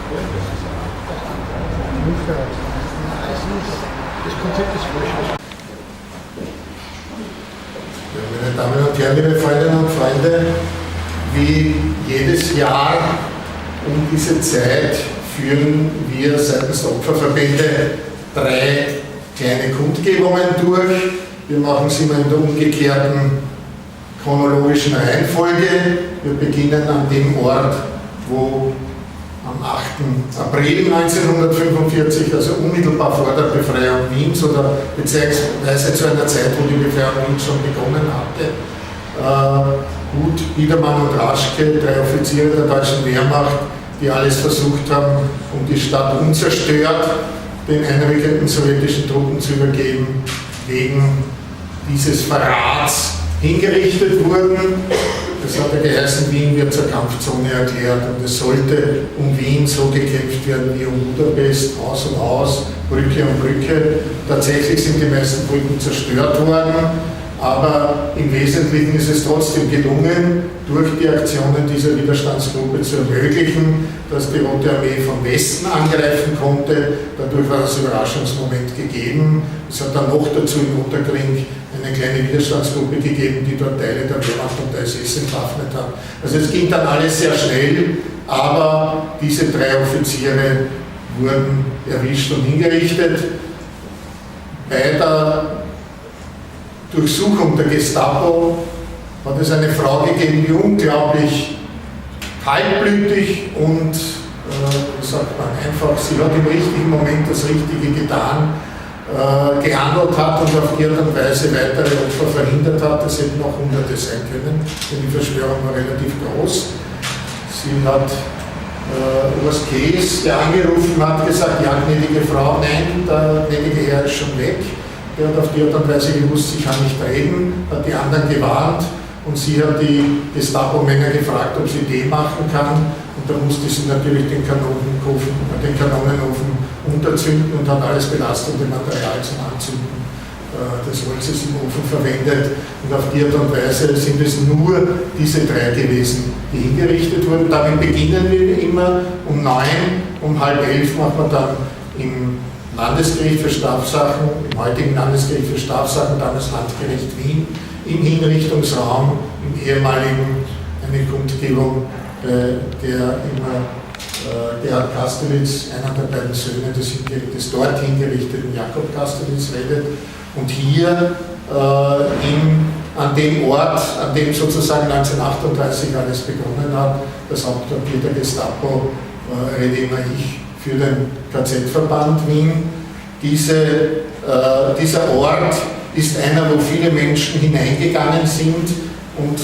Das Konzept ist falsch. Meine Damen und Herren, liebe Freundinnen und Freunde, wie jedes Jahr um diese Zeit führen wir seitens der Opferverbände 3 kleine Kundgebungen durch. Wir machen es immer in der umgekehrten chronologischen Reihenfolge. Wir beginnen an dem Ort, wo am 8. April 1945, also unmittelbar vor der Befreiung Wiens oder beziehungsweise zu einer Zeit, wo die Befreiung Wiens schon begonnen hatte, Gut, Biedermann und Raschke, 3 Offiziere der deutschen Wehrmacht, die alles versucht haben, um die Stadt unzerstört den einrückenden sowjetischen Truppen zu übergeben, wegen dieses Verrats hingerichtet wurden. Das hat ja geheißen, Wien wird zur Kampfzone erklärt und es sollte um Wien so gekämpft werden wie um Budapest, Haus um Haus, Brücke um Brücke. Tatsächlich sind die meisten Brücken zerstört worden, aber im Wesentlichen ist es trotzdem gelungen, durch die Aktionen dieser Widerstandsgruppe zu ermöglichen, dass die Rote Armee vom Westen angreifen konnte. Dadurch war das Überraschungsmoment gegeben. Es hat dann noch dazu im Otterkring eine kleine Widerstandsgruppe gegeben, die dort Teile der Wehrmacht und der SS entwaffnet hat. Also es ging dann alles sehr schnell, aber diese 3 Offiziere wurden erwischt und hingerichtet. Bei der Durchsuchung der Gestapo hat es eine Frau gegeben, die unglaublich kaltblütig und, wie sagt man, einfach, sie hat im richtigen Moment das Richtige getan, gehandelt hat und auf ihre Art und Weise weitere Opfer verhindert hat. Es hätten auch Hunderte sein können, denn die Verschwörung war relativ groß. Sie hat Oberst Kees, der angerufen hat, gesagt, ja, gnädige Frau, nein, der gnädige Herr ist schon weg. Der hat auf die Art und Weise gewusst, sie kann nicht reden, hat die anderen gewarnt und sie hat die Gestapo-Männer gefragt, ob sie Tee machen kann. Und da musste sie natürlich den Kanonenofen unterzünden und hat alles belastende Material zum Anzünden des Holzes im Ofen verwendet. Und auf die Art und Weise sind es nur diese 3 gewesen, die hingerichtet wurden. Damit beginnen wir immer um 9, um halb 11 machen wir dann im Landesgericht für Strafsachen, im heutigen Landesgericht für Strafsachen, damals Landgericht Wien, im Hinrichtungsraum, im ehemaligen, eine Kundgebung, der immer Gerhard Kastelitz, einer der beiden Söhne des dort hingerichteten Jakob Kastelitz, redet. Und hier an dem Ort, an dem sozusagen 1938 alles begonnen hat, das Hauptquartier der Gestapo, rede immer ich für den KZ-Verband Wien. Dieser Ort ist einer, wo viele Menschen hineingegangen sind und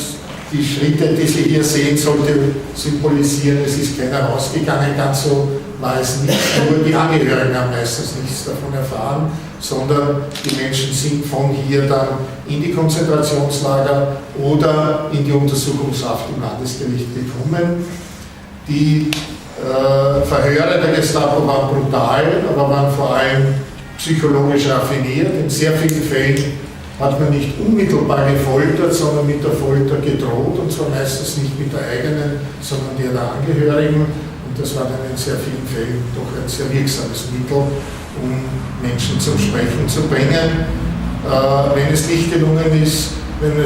die Schritte, die Sie hier sehen, sollte symbolisieren, es ist keiner rausgegangen, ganz so war es nicht. Nur die Angehörigen haben meistens nichts davon erfahren, sondern die Menschen sind von hier dann in die Konzentrationslager oder in die Untersuchungshaft im Landesgericht gekommen. Die Verhöre der Gestapo waren brutal, aber waren vor allem psychologisch raffiniert. In sehr vielen Fällen hat man nicht unmittelbar gefoltert, sondern mit der Folter gedroht, und zwar meistens nicht mit der eigenen, sondern der Angehörigen. Und das war dann in sehr vielen Fällen doch ein sehr wirksames Mittel, um Menschen zum Sprechen zu bringen. Wenn es nicht gelungen ist, wenn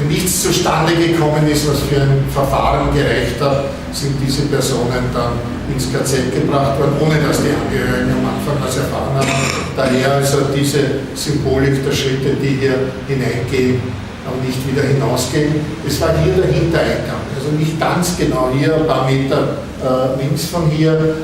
nichts zustande gekommen ist, was für ein Verfahren gereicht hat, sind diese Personen dann ins KZ gebracht worden, ohne dass die Angehörigen am Anfang was erfahren haben. Daher also diese Symbolik der Schritte, die hier hineingehen, aber nicht wieder hinausgehen. Es war hier der Hintereingang, also nicht ganz genau hier, ein paar Meter links von hier,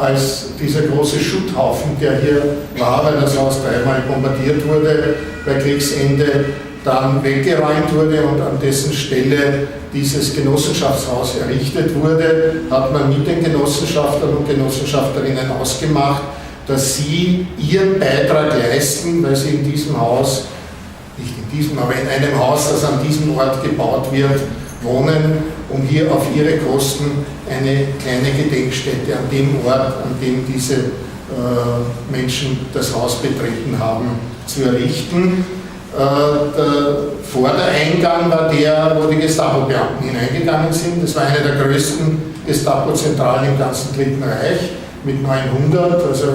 als dieser große Schutthaufen, der hier war, weil das Haus 3-mal bombardiert wurde bei Kriegsende, dann weggeräumt wurde und an dessen Stelle dieses Genossenschaftshaus errichtet wurde, hat man mit den Genossenschaftern und Genossenschafterinnen ausgemacht, dass sie ihren Beitrag leisten, weil sie in diesem Haus, nicht in diesem, aber in einem Haus, das an diesem Ort gebaut wird, wohnen, um hier auf ihre Kosten eine kleine Gedenkstätte an dem Ort, an dem diese Menschen das Haus betreten haben, zu errichten. Der Vordereingang war der, wo die Gestapo-Beamten hineingegangen sind. Das war eine der größten Gestapo-Zentralen im ganzen Dritten Reich mit 900, also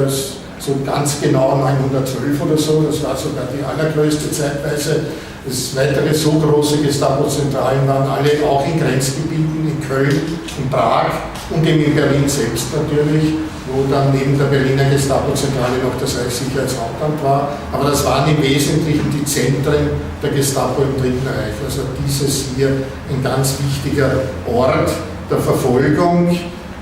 so ganz genau 912 oder so, das war sogar die allergrößte zeitweise. Das weitere so große Gestapo-Zentralen waren alle auch in Grenzgebieten, in Köln, in Prag und eben in Berlin selbst natürlich, wo dann neben der Berliner Gestapo-Zentrale noch das Reichssicherheitshauptamt war. Aber das waren im Wesentlichen die Zentren der Gestapo im Dritten Reich. Also dieses hier ein ganz wichtiger Ort der Verfolgung.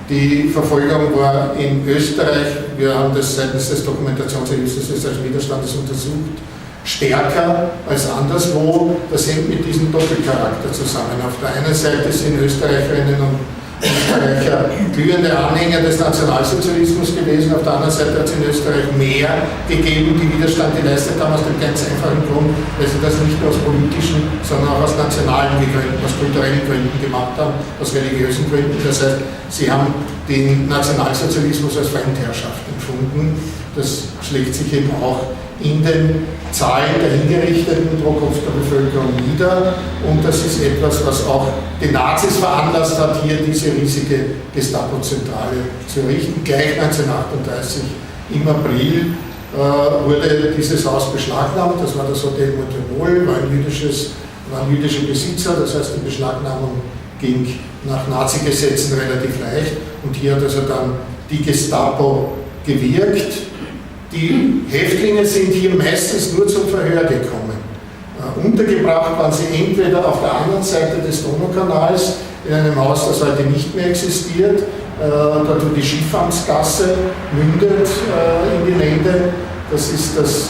Die Verfolgung war in Österreich, wir haben das seitens des Dokumentationshilfs des Widerstandes untersucht, stärker als anderswo. Das hängt mit diesem Doppelcharakter zusammen. Auf der einen Seite sind Österreicherinnen und Österreicher glühende Anhänger des Nationalsozialismus gewesen, auf der anderen Seite hat es in Österreich mehr gegeben, die Widerstand geleistet haben, aus dem ganz einfachen Grund, weil sie das nicht nur aus politischen, sondern auch aus nationalen Gründen, aus kulturellen Gründen gemacht haben, aus religiösen Gründen. Das heißt, sie haben den Nationalsozialismus als Fremdherrschaft empfunden. Das schlägt sich eben auch in den Zahlen der Hingerichteten pro Kopf der Bevölkerung nieder. Und das ist etwas, was auch die Nazis veranlasst hat, hier diese riesige Gestapo-Zentrale zu errichten. Gleich 1938 im April wurde dieses Haus beschlagnahmt. Das war das Hotel Montemol, waren jüdische Besitzer. Das heißt, die Beschlagnahmung ging nach Nazi-Gesetzen relativ leicht. Und hier hat also dann die Gestapo gewirkt. Die Häftlinge sind hier meistens nur zum Verhör gekommen. Untergebracht waren sie entweder auf der anderen Seite des Donaukanals, in einem Haus, das heute nicht mehr existiert, dort wo die Schiffamtsgasse mündet in die Lände, das ist das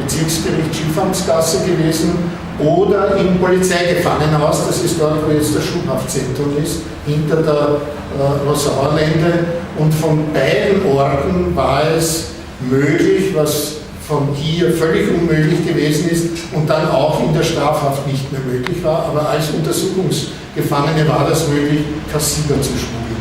Bezirksgericht Schiffamtsgasse gewesen, oder im Polizeigefangenenhaus, das ist dort, wo jetzt das Schulhaftzentrum ist, hinter der Rosauerlände. Und von beiden Orten war es möglich, was von hier völlig unmöglich gewesen ist und dann auch in der Strafhaft nicht mehr möglich war, aber als Untersuchungsgefangene war das möglich, Kassiber zu schmuggeln,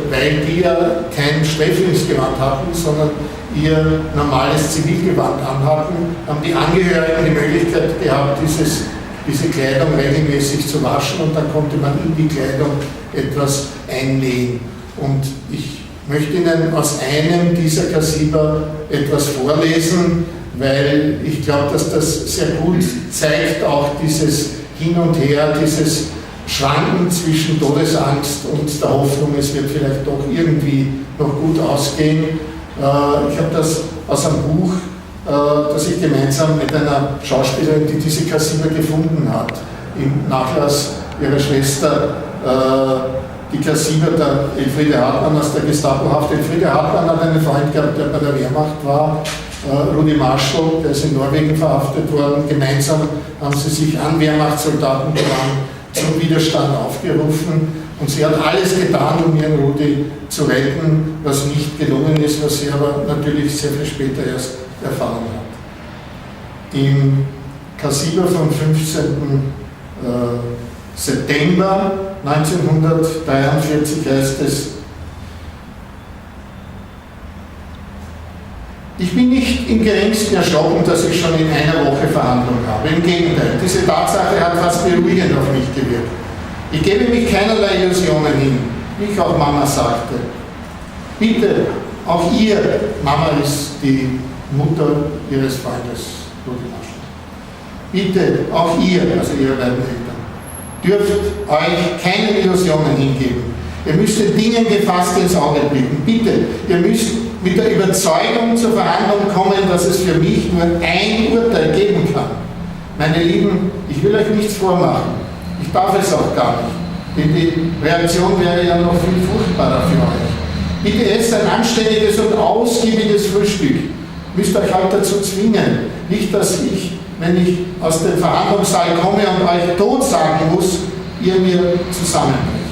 weil die ja kein Sträflingsgewand hatten, sondern ihr normales Zivilgewand anhatten, haben die Angehörigen die Möglichkeit gehabt, diese Kleidung regelmäßig zu waschen und dann konnte man in die Kleidung etwas einnähen. Und ich möchte Ihnen aus einem dieser Kassiber etwas vorlesen, weil ich glaube, dass das sehr gut zeigt, auch dieses Hin und Her, dieses Schwanken zwischen Todesangst und der Hoffnung, es wird vielleicht doch irgendwie noch gut ausgehen. Ich habe das aus einem Buch, das ich gemeinsam mit einer Schauspielerin, die diese Kassiber gefunden hat, im Nachlass ihrer Schwester, die Kassiber der Elfriede Hartmann aus der Gestapo-Haft. Elfriede Hartmann hat einen Freund gehabt, der bei der Wehrmacht war, Rudi Marschall, der ist in Norwegen verhaftet worden. Gemeinsam haben sie sich an Wehrmachtssoldaten gewandt, zum Widerstand aufgerufen und sie hat alles getan, um ihren Rudi zu retten, was nicht gelungen ist, was sie aber natürlich sehr viel später erst erfahren hat. Im Kassiber vom 15. September 1943 heißt es: Ich bin nicht im geringsten erschrocken, dass ich schon in einer Woche Verhandlung habe. Im Gegenteil, diese Tatsache hat fast beruhigend auf mich gewirkt. Ich gebe mich keinerlei Illusionen hin, wie ich auch Mama sagte. Bitte, auch ihr, Mama ist die Mutter ihres Freundes, Rudi Marschall. Bitte, auch ihr, also ihre beiden Eltern, dürft euch keine Illusionen hingeben. Ihr müsst den Dingen gefasst ins Auge blicken. Bitte, ihr müsst mit der Überzeugung zur Verhandlung kommen, dass es für mich nur ein Urteil geben kann. Meine Lieben, ich will euch nichts vormachen. Ich darf es auch gar nicht. Denn die Reaktion wäre ja noch viel furchtbarer für euch. Bitte esst ein anständiges und ausgiebiges Frühstück. Müsst euch halt dazu zwingen. Nicht, dass ich, wenn ich aus dem Verhandlungssaal komme und euch tot sagen muss, ihr mir zusammenbrecht.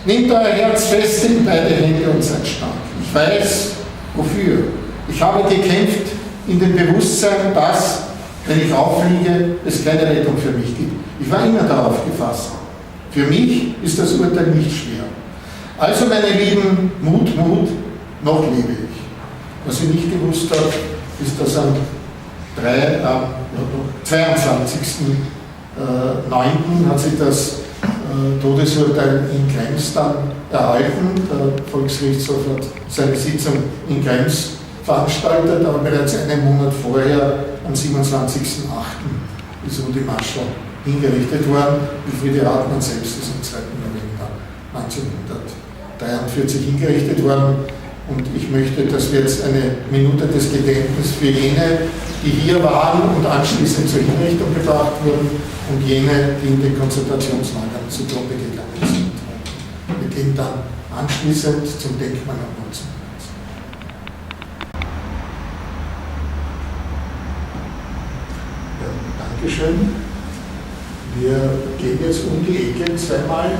Nehmt euer Herz fest in beide Hände und seid stark. Ich weiß, wofür. Ich habe gekämpft in dem Bewusstsein, dass, wenn ich auffliege, es keine Rettung für mich gibt. Ich war immer darauf gefasst. Für mich ist das Urteil nicht schwer. Also, meine Lieben, Mut, Mut, noch lebe ich. Was ich nicht gewusst habe, ist, dass am 22.09. hat sich das Todesurteil in Krems dann erhalten. Der Volksgerichtshof hat seine Sitzung in Krems veranstaltet, aber bereits einen Monat vorher, am 27.08., ist Rudi Maschel hingerichtet worden. Winfried Hartmann selbst ist am 2. November 1943 hingerichtet worden. Und ich möchte, dass wir jetzt eine Minute des Gedenkens für jene, die hier waren und anschließend zur Hinrichtung gebracht wurden, und jene, die in den Konzentrationslagern zugrunde gegangen sind. Wir gehen dann anschließend zum Denkmal am Motzenplatz. Ja, Dankeschön. Wir gehen jetzt um die Ecke zweimal.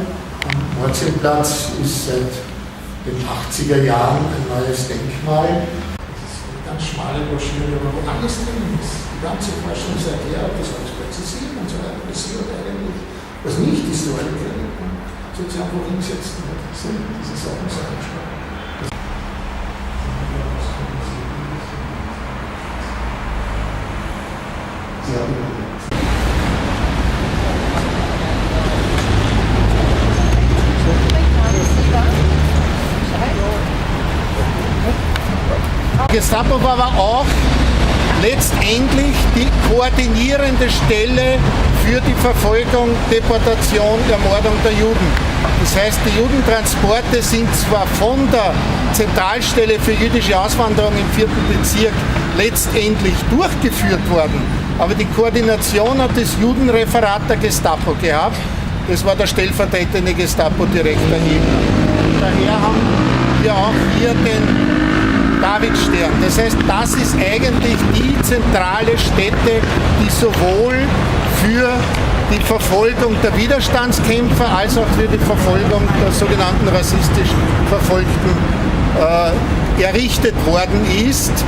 Am Motzenplatz ist seit den 80er Jahren ein neues Denkmal. Das ist eine ganz schmale Broschüre, wo alles drin ist. Die ganze Forschung ist erklärt, das alles präzisiert und so weiter. Das sieht eigentlich, was nicht Historiker sozusagen wohin setzen wird. Diese Sachen so anschauen. Gestapo war aber auch letztendlich die koordinierende Stelle für die Verfolgung, Deportation, Ermordung der Juden. Das heißt, die Judentransporte sind zwar von der Zentralstelle für jüdische Auswanderung im 4. Bezirk letztendlich durchgeführt worden, aber die Koordination hat das Judenreferat der Gestapo gehabt. Das war der stellvertretende Gestapo-Direktor Ebner. Daher haben wir auch hier den Davidstern. Das heißt, das ist eigentlich die zentrale Stätte, die sowohl für die Verfolgung der Widerstandskämpfer als auch für die Verfolgung der sogenannten rassistisch Verfolgten errichtet worden ist.